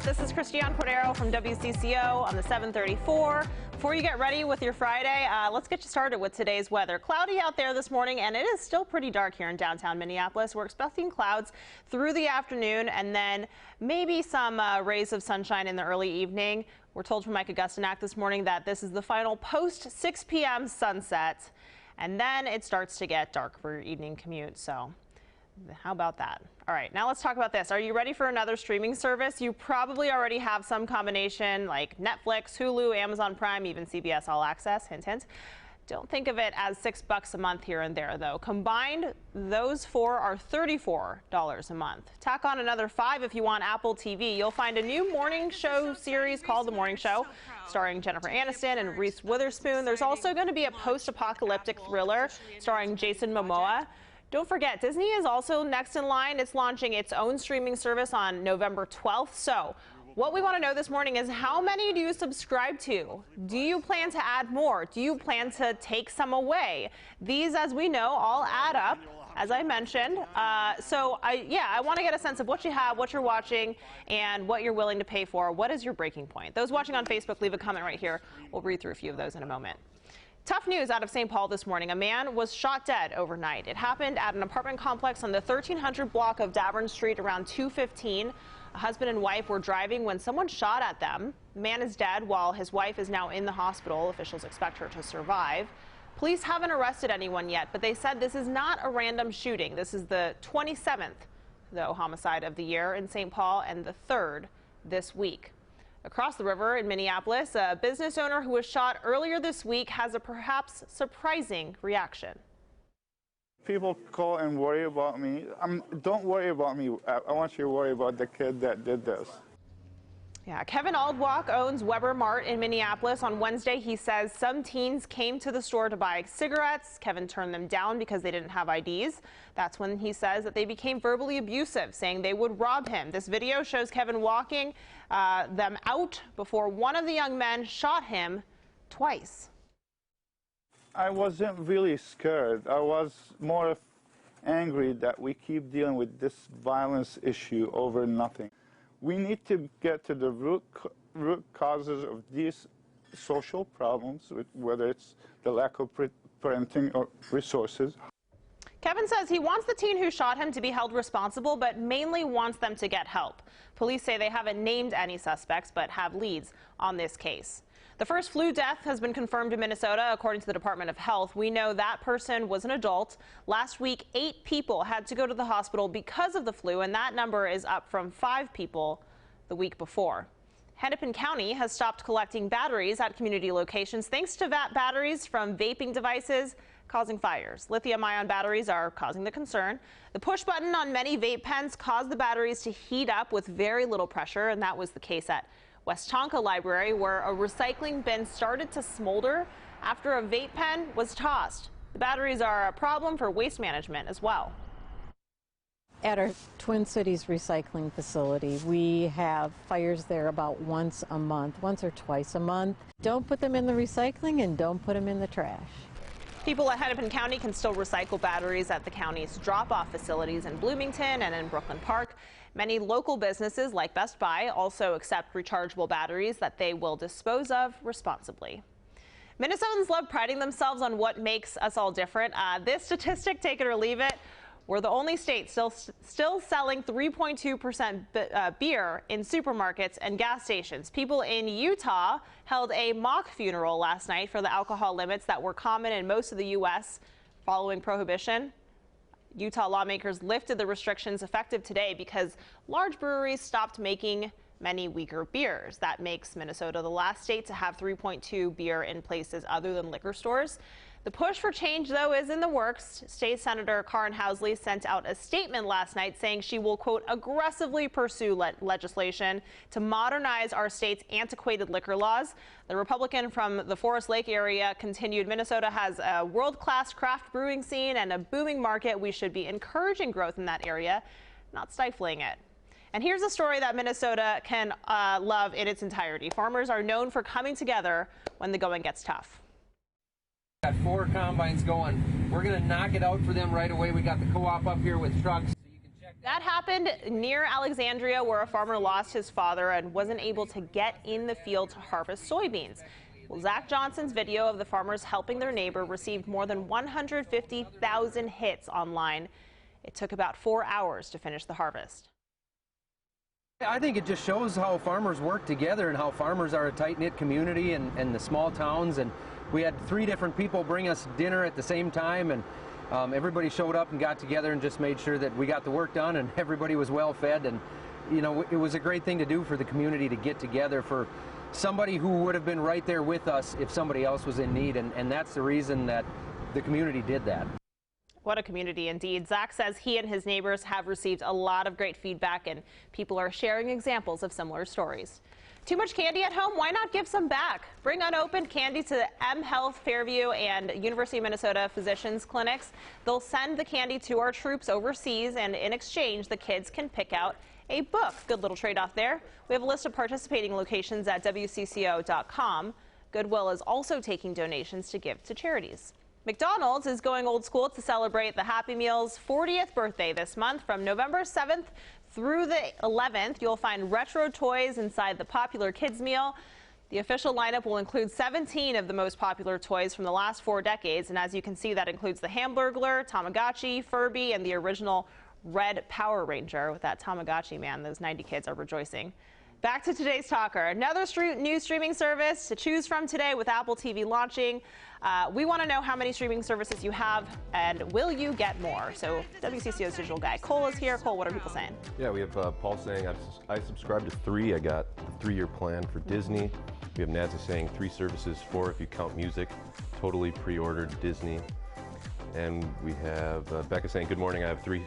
This is Christiane Cordero from WCCO on the 734. Before you get ready with your Friday, let's get you started with today's weather. Cloudy out there this morning, and it is still pretty dark here in downtown Minneapolis. We're expecting clouds through the afternoon and then maybe some rays of sunshine in the early evening. We're told from Mike Augustinak this morning that this is the final post 6 p.m. sunset, and then it starts to get dark for your evening commute. So how about that? All right, now let's talk about this. Are you ready for another streaming service? You probably already have some combination like Netflix, Hulu, Amazon Prime, even CBS All Access, hint, hint. Don't think of it as $6 a month here and there, though. Combined, those four are $34 a month. Tack on another $5 if you want Apple TV. You'll find a new morning show series called The Morning Show, starring Jennifer Aniston and Reese Witherspoon. There's also going to be a post-apocalyptic thriller starring Jason Momoa. Don't forget, Disney is also next in line. It's launching its own streaming service on November 12th. So what we want to know this morning is, how many do you subscribe to? Do you plan to add more? Do you plan to take some away? These, as we know, all add up, as I mentioned. I want to get a sense of what you have, what you're watching, and what you're willing to pay for. What is your breaking point? Those watching on Facebook, leave a comment right here. We'll read through a few of those in a moment. Tough news out of St. Paul this morning. A man was shot dead overnight. It happened at an apartment complex on the 1300 block of Davern Street around 2:15. A husband and wife were driving when someone shot at them. The man is dead while his wife is now in the hospital. Officials expect her to survive. Police haven't arrested anyone yet, but they said this is not a random shooting. This is the 27th, though, homicide of the year in St. Paul, and the 3rd this week. Across the river in Minneapolis, a business owner who was shot earlier this week has a perhaps surprising reaction. People call and worry about me. Don't worry about me. I want you to worry about the kid that did this. Yeah, Kevin Aldwalk owns Weber Mart in Minneapolis. On Wednesday, he says some teens came to the store to buy cigarettes. Kevin turned them down because they didn't have IDs. That's when he says that they became verbally abusive, saying they would rob him. This video shows Kevin walking them out before one of the young men shot him twice. I wasn't really scared. I was more angry that we keep dealing with this violence issue over nothing. We need to get to the root causes of these social problems, whether it's the lack of parenting or resources. Kevin says he wants the teen who shot him to be held responsible, but mainly wants them to get help. Police say they haven't named any suspects, but have leads on this case. The first flu death has been confirmed in Minnesota, according to the Department of Health. We know that person was an adult. Last week, 8 people had to go to the hospital because of the flu, and that number is up from 5 people the week before. Hennepin County has stopped collecting batteries at community locations thanks to batteries from vaping devices causing fires. Lithium-ion batteries are causing the concern. The push button on many vape pens caused the batteries to heat up with very little pressure, and that was the case at West Tonka Library, where a recycling bin started to smolder after a vape pen was tossed. The batteries are a problem for waste management as well. At our Twin Cities recycling facility, we have fires there about once a month, once or twice a month. Don't put them in the recycling and don't put them in the trash. People at Hennepin County can still recycle batteries at the county's drop-off facilities in Bloomington and in Brooklyn Park. Many local businesses like Best Buy also accept rechargeable batteries that they will dispose of responsibly. Minnesotans love priding themselves on what makes us all different. This statistic, take it or leave it, we're the only state still selling 3.2% beer in supermarkets and gas stations. People in Utah held a mock funeral last night for the alcohol limits that were common in most of the U.S. following prohibition. Utah lawmakers lifted the restrictions effective today because large breweries stopped making many weaker beers. That makes Minnesota the last state to have 3.2 beer in places other than liquor stores. The push for change, though, is in the works. State Senator Karin Housley sent out a statement last night saying she will, quote, aggressively pursue legislation to modernize our state's antiquated liquor laws. The Republican from the Forest Lake area continued, Minnesota has a world-class craft brewing scene and a booming market. We should be encouraging growth in that area, not stifling it. And here's a story that Minnesota can love in its entirety. Farmers are known for coming together when the going gets tough. Got 4 combines going. We're going to knock it out for them right away. We got the co-op up here with trucks. So you can check That happened near Alexandria, where a farmer lost his father and wasn't able to get in the field to harvest soybeans. Well, Zach Johnson's video of the farmers helping their neighbor received more than 150,000 hits online. It took about 4 hours to finish the harvest. I think it just shows how farmers work together and how farmers are a tight-knit community and the small towns. And we had 3 different people bring us dinner at the same time, and everybody showed up and got together and just made sure that we got the work done and everybody was well fed. And you know, it was a great thing to do for the community to get together for somebody who would have been right there with us if somebody else was in need, and that's the reason that the community did that. What a community indeed. Zach says he and his neighbors have received a lot of great feedback, and people are sharing examples of similar stories. Too much candy at home? Why not give some back? Bring unopened candy to the M Health, Fairview, and University of Minnesota physicians clinics. They'll send the candy to our troops overseas, and in exchange, the kids can pick out a book. Good little trade-off there. We have a list of participating locations at WCCO.com. Goodwill is also taking donations to give to charities. McDonald's is going old school to celebrate the Happy Meal's 40th birthday this month. From November 7th through the 11th, you'll find retro toys inside the popular kids meal. The official lineup will include 17 of the most popular toys from the last 4 decades. And as you can see, that includes the Hamburglar, Tamagotchi, Furby, and the original Red Power Ranger. With that Tamagotchi, man, those 90 kids are rejoicing. Back to today's talker. Another new streaming service to choose from today with Apple TV launching. We want to know how many streaming services you have and will you get more? So WCCO's digital guy Cole is here. Cole, what are people saying? Yeah, we have Paul saying I subscribe to 3. I got a 3-year plan for Disney. We have Nadza saying 3 services, 4 if you count music. Totally pre-ordered Disney. And we have Becca saying, good morning, I have 3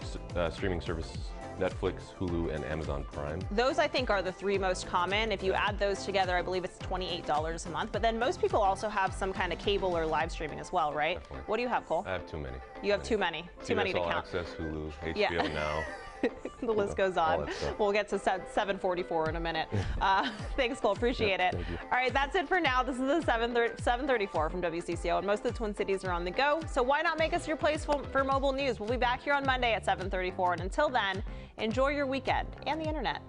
streaming services, Netflix, Hulu, and Amazon Prime. Those, I think, are the 3 most common. If you add those together, I believe it's $28 a month. But then most people also have some kind of cable or live streaming as well, right? Definitely. What do you have, Cole? I have too many. You have too many. Too many to All count. Access, Hulu, HBO Yeah. Now. The list goes all on. that stuff. We'll get to 7:44 in a minute. Thanks, Cole. Appreciate it. Thank you. All right, that's it for now. This is the 7:34 from WCCO, and most of the Twin Cities are on the go. So why not make us your place for mobile news? We'll be back here on Monday at 7:34, and until then, enjoy your weekend and the internet.